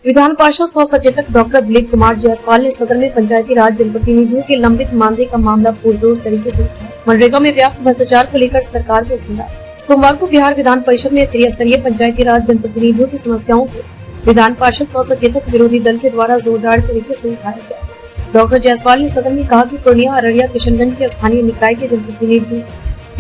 विधान पार्षद सह सचेतक डॉक्टर दिलीप कुमार जायसवाल ने सदन में पंचायती राज जनप्रतिनिधियों के लंबित मानदेय का मामला पुरजोर तरीके से उठाया। मनरेगा में व्याप्त भ्रष्टाचार को लेकर सरकार को घेरा। सोमवार को बिहार विधान परिषद में त्रिस्तरीय पंचायती राज जनप्रतिनिधियों की समस्याओं को विधान पार्षद सह सचेतक विरोधी दल के द्वारा जोरदार तरीके से उठाया गया। डॉक्टर जायसवाल ने सदन में कहा कि पूर्णिया, अररिया, किशनगंज के स्थानीय निकाय के जनप्रतिनिधियों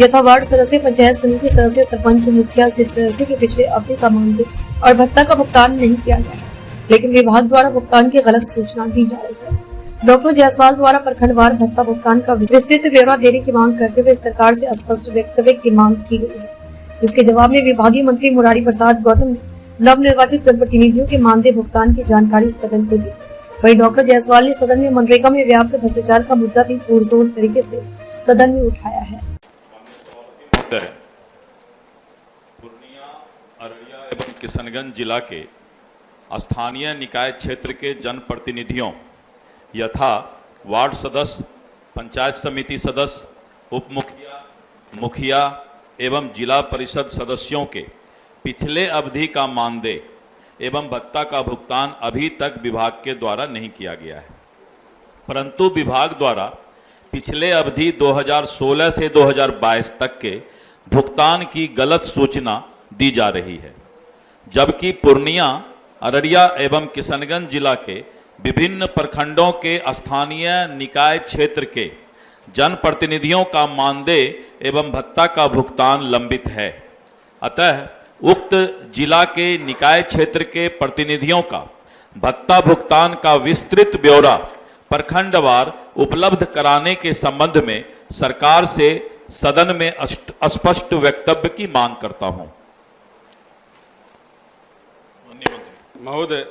यथा वार्ड सदस्य, पंचायत समिति सदस्य, सरपंच, मुखिया, सिप सदस्य के पिछले अवधि का मानदेय और भत्ता का भुगतान नहीं किया गया, लेकिन विभाग द्वारा भुगतान की गलत सूचना दी जा रही है। डॉक्टर जायसवाल द्वारा प्रखंडवार भत्ता भुगतान का विस्तृत ब्यौरा देने की मांग करते हुए सरकार से स्पष्ट वक्तव्य की मांग की गई है, जिसके जवाब में विभागीय मंत्री मुरारी प्रसाद गौतम ने नवनिर्वाचित जनप्रतिनिधियों के मानदेय भुगतान की जानकारी सदन को दी। वहीं डॉक्टर जायसवाल ने सदन में मनरेगा में व्याप्त भ्रष्टाचार का मुद्दा भी पुरजोर तरीके से सदन में उठाया है। पूर्णिया, अररिया एवं किशनगंज जिला के स्थानीय निकाय क्षेत्र के जनप्रतिनिधियों यथा वार्ड सदस्य, पंचायत समिति सदस्य, उप मुखिया, मुखिया एवं जिला परिषद सदस्यों के पिछले अवधि का मानदेय एवं भत्ता का भुगतान अभी तक विभाग के द्वारा नहीं किया गया है, परंतु विभाग द्वारा पिछले अवधि 2016 से 2022 तक के भुगतान की गलत सूचना दी जा रही है, जबकि पूर्णिया, अररिया एवं किशनगंज जिला के विभिन्न प्रखंडों के स्थानीय निकाय क्षेत्र के जनप्रतिनिधियों का मानदेय एवं भत्ता का भुगतान लंबित है। अतः उक्त जिला के निकाय क्षेत्र के प्रतिनिधियों का भत्ता भुगतान का विस्तृत ब्यौरा प्रखंडवार उपलब्ध कराने के संबंध में सरकार से सदन में स्पष्ट वक्तव्य की मांग करता हूं। महोदय,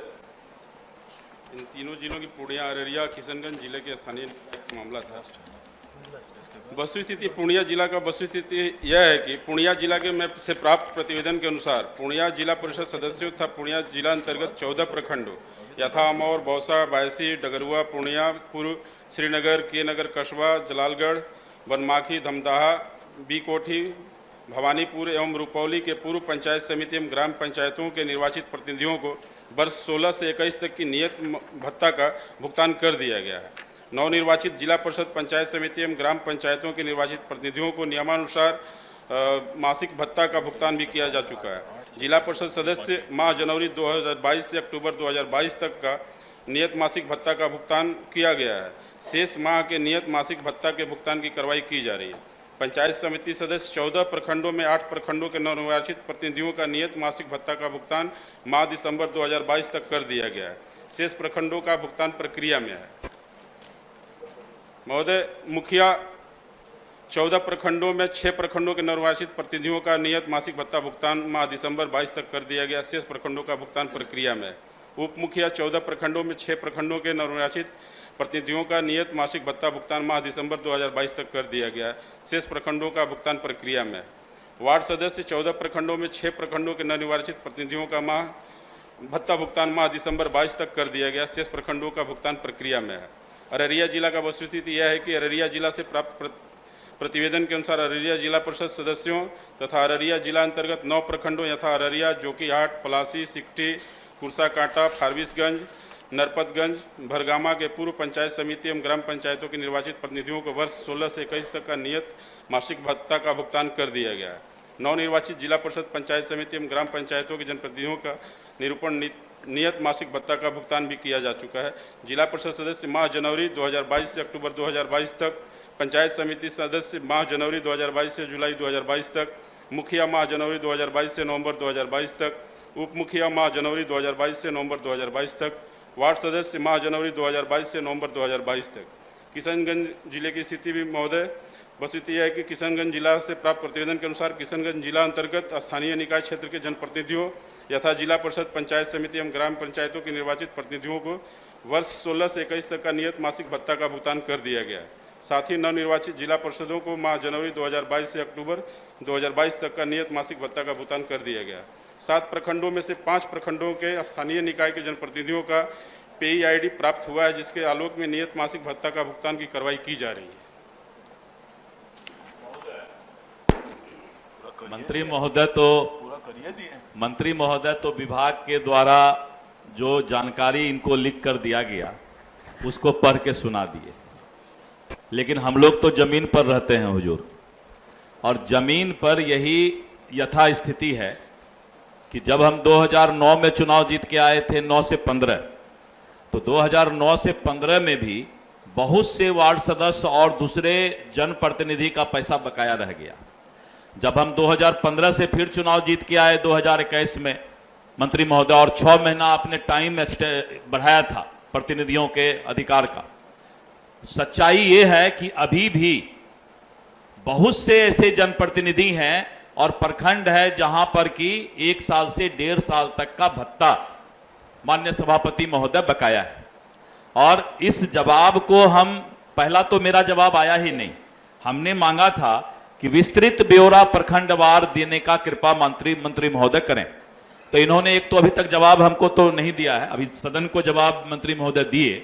इन तीनों जिलों की पूर्णिया, अररिया, किशनगंज जिले के स्थानीय मामला था। वस्तुस्थिति पूर्णिया जिला का वस्तुस्थिति यह है कि पूर्णिया जिला के में से प्राप्त प्रतिवेदन के अनुसार पूर्णिया जिला परिषद सदस्यों तथा पूर्णिया जिला अंतर्गत 14 प्रखंडों यथा अमौर, बौसा, बायसी, डगरुआ, पूर्णिया, पूर्व श्रीनगर, के नगर, कस्बा, जलालगढ़, बनमाखी, धमदाहा, बी कोठी, भवानीपुर एवं रुपौली के पूर्व पंचायत समिति एवं ग्राम पंचायतों के निर्वाचित प्रतिनिधियों को वर्ष 16 से 21 तक की नियत भत्ता का भुगतान कर दिया गया है। नवनिर्वाचित जिला परिषद, पंचायत समिति एवं ग्राम पंचायतों के निर्वाचित प्रतिनिधियों को नियमानुसार मासिक भत्ता का भुगतान भी किया जा चुका है। जिला परिषद सदस्य माह जनवरी 2022 से अक्टूबर 2022 तक का नियत मासिक भत्ता का भुगतान किया गया है। शेष माह के नियत मासिक भत्ता के भुगतान की कार्रवाई की जा रही है। पंचायत समिति सदस्य 14 प्रखंडों में 8 प्रखंडों के नवनिर्वाचित प्रतिनिधियों का नियत मासिक भत्ता का भुगतान माह दिसंबर 2022 तक कर दिया गया है। शेष प्रखंडों का भुगतान प्रक्रिया में है। महोदय, मुखिया 14 प्रखंडों में 6 प्रखंडों के नवनिर्वाचित प्रतिनिधियों का नियत मासिक भत्ता भुगतान माह दिसंबर 22 तक कर दिया गया। शेष प्रखंडों का भुगतान प्रक्रिया में है। उप मुखिया 14 प्रखंडों में 6 प्रखंडों के नवनिर्वाचित प्रतिनिधियों का नियत मासिक भत्ता भुगतान माह दिसंबर 2022 तक कर दिया गया। शेष प्रखंडों का भुगतान प्रक्रिया में है। वार्ड सदस्य 14 प्रखंडों में 6 प्रखंडों के नवनिर्वाचित प्रतिनिधियों का भत्ता भुगतान माह दिसंबर 22 तक कर दिया गया। शेष प्रखंडों का भुगतान प्रक्रिया में है। अररिया जिला का वस्तुस्थिति यह है कि अररिया जिला से प्राप्त प्रतिवेदन के अनुसार अररिया जिला परिषद सदस्यों तथा अररिया जिला अंतर्गत 9 प्रखंडों यथा अररिया, जोकीहाट, पलासी, सिकटी, कुर्साकांटा, फारबिसगंज, नरपतगंज, भरगामा के पूर्व पंचायत समिति एवं ग्राम पंचायतों के निर्वाचित प्रतिनिधियों को वर्ष 16 से 21 तक का नियत मासिक भत्ता का भुगतान कर दिया गया है। नवनिर्वाचित जिला परिषद, पंचायत समिति एवं ग्राम पंचायतों के जनप्रतिनिधियों का निरूपण नियत मासिक भत्ता का भुगतान भी किया जा चुका है। जिला परिषद सदस्य माह जनवरी 2022 से अक्टूबर 2022 तक, पंचायत समिति सदस्य माह जनवरी 2022 से जुलाई 2022 तक, मुखिया माह जनवरी 2022 से नवंबर 2022 तक, उप मुखिया माह जनवरी 2022 से नवंबर 2022 तक, वार्ड सदस्य माह जनवरी 2022 से नवंबर 2022 तक। किशनगंज जिले की स्थिति भी महोदय, वस्तुस्थिति यह है कि किशनगंज जिला से प्राप्त प्रतिवेदन के अनुसार किशनगंज जिला अंतर्गत स्थानीय निकाय क्षेत्र के जनप्रतिनिधियों यथा जिला परिषद, पंचायत समिति एवं ग्राम पंचायतों के निर्वाचित प्रतिनिधियों को वर्ष 16 से 21 तक का नियत मासिक भत्ता का भुगतान कर दिया गया है। साथ ही नवनिर्वाचित जिला परिषदों को माह जनवरी 2022 से अक्टूबर 2022 तक का नियत मासिक भत्ता का भुगतान कर दिया गया। 7 प्रखंडों में से 5 प्रखंडों के स्थानीय निकाय के जनप्रतिनिधियों का पेई आईडी प्राप्त हुआ है, जिसके आलोक में नियत मासिक भत्ता का भुगतान की कार्रवाई की जा रही है। मंत्री महोदय तो विभाग के द्वारा जो जानकारी इनको लिख कर दिया गया उसको पढ़ के सुना दिए, लेकिन हम लोग तो जमीन पर रहते हैं हुजूर, और जमीन पर यही यथा स्थिति है कि जब हम 2009 में चुनाव जीत के आए थे 9 से 15, तो 2009 से 15 में भी बहुत से वार्ड सदस्य और दूसरे जनप्रतिनिधि का पैसा बकाया रह गया। जब हम 2015 से फिर चुनाव जीत के आए 2021 में मंत्री महोदय, और 6 महीना आपने टाइम बढ़ाया था प्रतिनिधियों के अधिकार का, सच्चाई ये है कि अभी भी बहुत से ऐसे जनप्रतिनिधि हैं और प्रखंड है जहां पर कि 1 साल से 1.5 साल तक का भत्ता माननीय सभापति महोदय बकाया है। और इस जवाब को हम, पहला तो मेरा जवाब आया ही नहीं, हमने मांगा था कि विस्तृत ब्यौरा प्रखंडवार देने का कृपा मंत्री महोदय करें, तो इन्होंने एक तो अभी तक जवाब हमको तो नहीं दिया है। अभी सदन को जवाब मंत्री महोदय दिए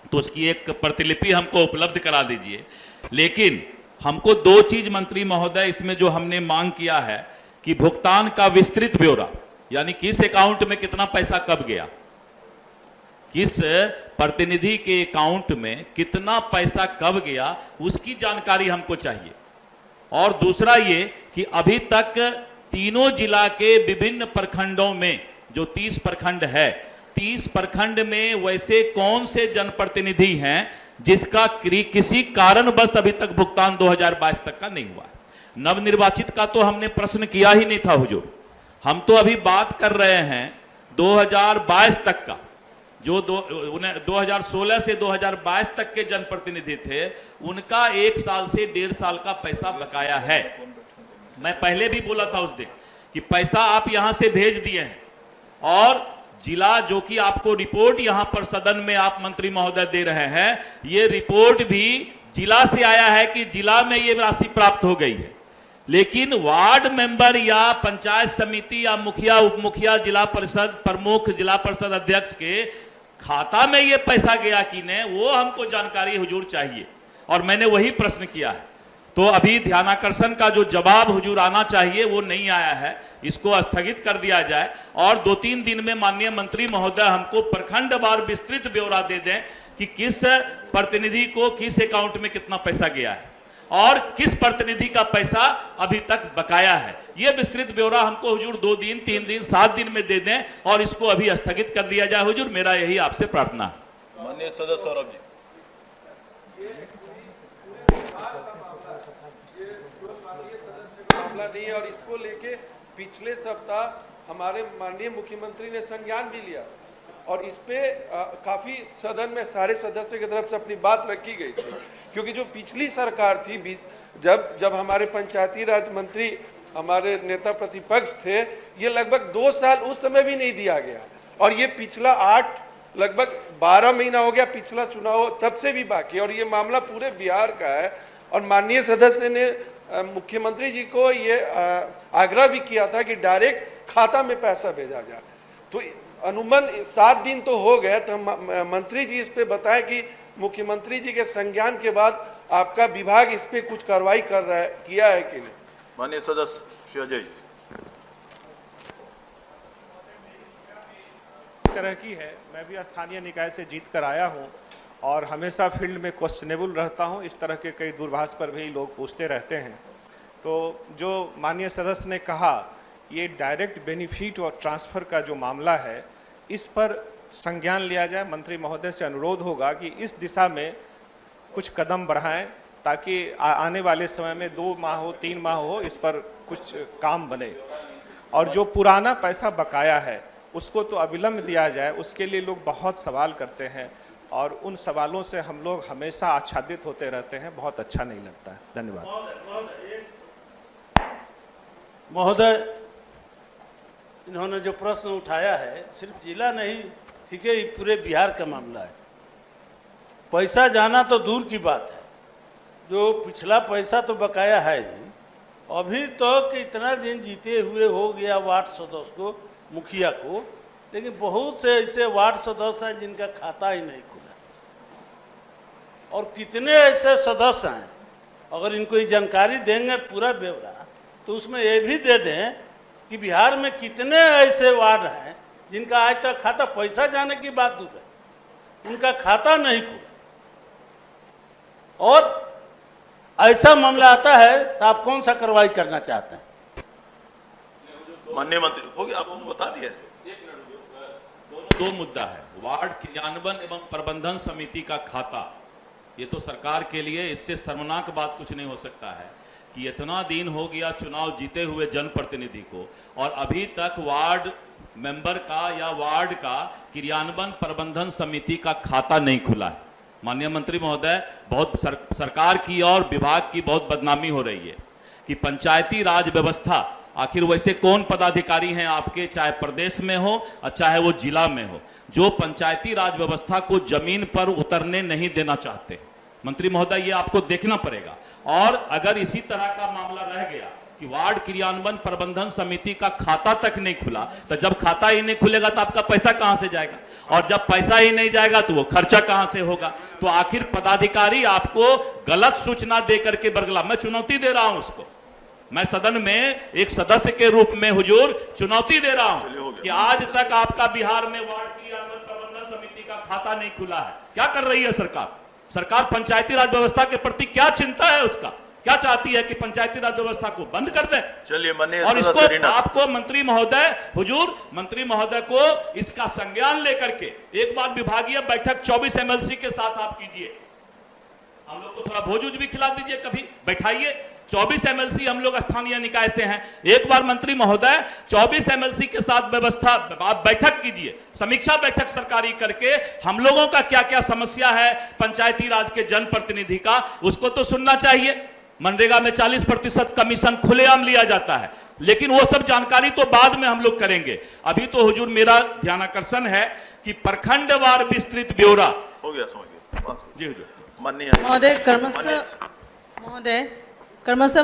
तो उसकी एक प्रतिलिपि हमको उपलब्ध करा दीजिए। लेकिन हमको 2 चीज मंत्री महोदय इसमें जो हमने मांग किया है कि भुगतान का विस्तृत ब्यौरा, यानी किस अकाउंट में कितना पैसा कब गया, किस प्रतिनिधि के अकाउंट में कितना पैसा कब गया, उसकी जानकारी हमको चाहिए। और दूसरा ये कि अभी तक तीनों जिला के विभिन्न प्रखंडों में, जो 30 प्रखंड है, 30 प्रखंड में वैसे कौन से जनप्रतिनिधि हैं जिसका किसी कारणवश अभी तक भुगतान 2022 तक का नहीं हुआ है। नवनिर्वाचित का तो हमने प्रश्न किया ही नहीं था हुजूर, हम तो अभी बात कर रहे हैं 2022 तक का, जो 2016 से 2022 तक के जनप्रतिनिधि थे, उनका 1 साल से 1.5 साल का पैसा बकाया है। मैं पहले भी बोला था उस दिन कि पैसा आप यहां से भेज दिए हैं, और जिला जो कि आपको रिपोर्ट यहां पर सदन में आप मंत्री महोदय दे रहे हैं, ये रिपोर्ट भी जिला से आया है कि जिला में ये राशि प्राप्त हो गई है, लेकिन वार्ड मेंबर या पंचायत समिति या मुखिया उप मुखिया जिला परिषद प्रमुख जिला परिषद अध्यक्ष के खाता में ये पैसा गया कि नहीं, वो हमको जानकारी हुजूर चाहिए। और मैंने वही प्रश्न किया है, तो अभी ध्यानाकर्षण का जो जवाब हुजूर आना चाहिए वो नहीं आया है, इसको स्थगित कर दिया जाए और 2-3 दिन में माननीय मंत्री महोदय हमको प्रखंडवार विस्तृत ब्यौरा दे दें कि किस प्रतिनिधि को किस अकाउंट में कितना पैसा गया है और किस प्रतिनिधि का पैसा अभी तक बकाया है। यह विस्तृत ब्यौरा हमको हुजूर 2 दिन 3 दिन 7 दिन में दे दें और इसको अभी स्थगित कर दिया जाए हुजूर, मेरा यही आपसे प्रार्थना है। माननीय सदस्य सौरभ जी। मामला नहीं है और इसको लेके पिछले सप्ताह हमारे माननीय मुख्यमंत्री ने संज्ञान भी लिया और इस पे काफी सदन में सारे सदस्यों की तरफ से अपनी बात रखी गई थी, क्योंकि जो पिछली सरकार थी, जब हमारे पंचायती राज मंत्री हमारे नेता प्रतिपक्ष थे, ये लगभग 2 साल उस समय भी नहीं दिया गया और ये पिछला 8 लगभग 12 महीना हो गया, पिछला चुनाव तब से भी बाकी, और ये मामला पूरे बिहार का है। और माननीय सदस्य ने मुख्यमंत्री जी को ये आग्रह भी किया था कि डायरेक्ट खाता में पैसा भेजा जाए। तो अनुमान 7 दिन तो हो गए, तो मंत्री जी इस पे बताएं कि मुख्यमंत्री जी के संज्ञान के बाद आपका विभाग इस पे कुछ कार्रवाई कर रहा है, किया है कि नहीं। माननीय सदस्य श्री अजय जी। तरह की है, मैं भी स्थानीय निकाय से जीत कर आया हूं और हमेशा फील्ड में क्वेश्चनेबल रहता हूं। इस तरह के कई दूरभाष पर भी लोग पूछते रहते हैं। तो जो माननीय सदस्य ने कहा, ये डायरेक्ट बेनिफिट और ट्रांसफ़र का जो मामला है, इस पर संज्ञान लिया जाए। मंत्री महोदय से अनुरोध होगा कि इस दिशा में कुछ कदम बढ़ाएं ताकि आने वाले समय में 2 माह हो 3 माह हो, इस पर कुछ काम बने। और जो पुराना पैसा बकाया है उसको तो अविलंब दिया जाए, उसके लिए लोग बहुत सवाल करते हैं और उन सवालों से हम लोग हमेशा आच्छादित होते रहते हैं, बहुत अच्छा नहीं लगता है। धन्यवाद। महोदय, इन्होंने जो प्रश्न उठाया है सिर्फ जिला नहीं, ठीक है, ये पूरे बिहार का मामला है। पैसा जाना तो दूर की बात है, जो पिछला पैसा तो बकाया है ही। अभी तक इतना दिन जीते हुए हो गया वार्ड सदस्य को, मुखिया को, लेकिन बहुत से ऐसे वार्ड सदस्य हैं जिनका खाता ही नहीं खुला। और कितने ऐसे सदस्य हैं, अगर इनको ये जानकारी देंगे पूरा ब्यौरा, तो उसमें ये भी दे दें कि बिहार में कितने ऐसे वार्ड हैं जिनका आज तक खाता, पैसा जाने की बात दूर है, उनका खाता नहीं खुला। और ऐसा मामला आता है तो आप कौन सा कार्रवाई करना चाहते हैं? माननीय मंत्री हो गया, आपको बता दिया। दो मुद्दा है, वार्ड क्रियान्वयन एवं प्रबंधन समिति का खाता। ये तो सरकार के लिए इससे शर्मनाक बात कुछ नहीं हो सकता है कि इतना दिन हो गया चुनाव जीते हुए जनप्रतिनिधि को और अभी तक वार्ड मेंबर का या वार्ड का क्रियान्वयन प्रबंधन समिति का खाता नहीं खुला है। माननीय मंत्री महोदय, बहुत सरकार की और विभाग की बहुत बदनामी हो रही है कि पंचायती राज व्यवस्था, आखिर वैसे कौन पदाधिकारी हैं आपके, चाहे प्रदेश में हो और चाहे वो जिला में हो, जो पंचायती राज व्यवस्था को जमीन पर उतरने नहीं देना चाहते। मंत्री महोदय, ये आपको देखना पड़ेगा। और अगर इसी तरह का मामला रह गया कि वार्ड क्रियान्वयन प्रबंधन समिति का खाता तक नहीं खुला, तो जब खाता ही नहीं खुलेगा तो आपका पैसा कहां से जाएगा, और जब पैसा ही नहीं जाएगा तो वो खर्चा कहां से होगा। तो आखिर पदाधिकारी आपको गलत सूचना दे करके बरगला, मैं चुनौती दे रहा हूं उसको, मैं सदन में एक सदस्य के रूप में हुजूर चुनौती दे रहा हूं कि आज तक आपका बिहार में वार्ड क्रियान्वयन प्रबंधन समिति का खाता नहीं खुला है। क्या कर रही है सरकार? सरकार पंचायती राज व्यवस्था के प्रति क्या चिंता है उसका? क्या चाहती है कि पंचायती राज व्यवस्था को बंद कर दे? चलिए माननीय और इसको सदस्य आपको मंत्री महोदय, हुजूर मंत्री महोदय को इसका संज्ञान लेकर के एक बार विभागीय बैठक 24 MLC के साथ आप कीजिए। हम लोग को थोड़ा भोज भी खिला दीजिए, कभी बैठाइए। 24 MLC हम लोग स्थानीय निकाय से हैं। एक बार मंत्री महोदय 24 MLC के साथ व्यवस्था आप बैठक कीजिए, समीक्षा बैठक सरकारी करके हम लोगों का क्या क्या समस्या है पंचायती राज के जनप्रतिनिधि का, उसको तो सुनना चाहिए। मनरेगा में 40% कमीशन खुलेआम लिया जाता है, लेकिन वो सब जानकारी तो बाद में हम लोग करेंगे। अभी तो हुजूर मेरा ध्यानाकर्षण है कि प्रखंडवार विस्तृत ब्यौरा हो गया, समझ गया। जी हुजूर। माननीय महोदय क्रमशः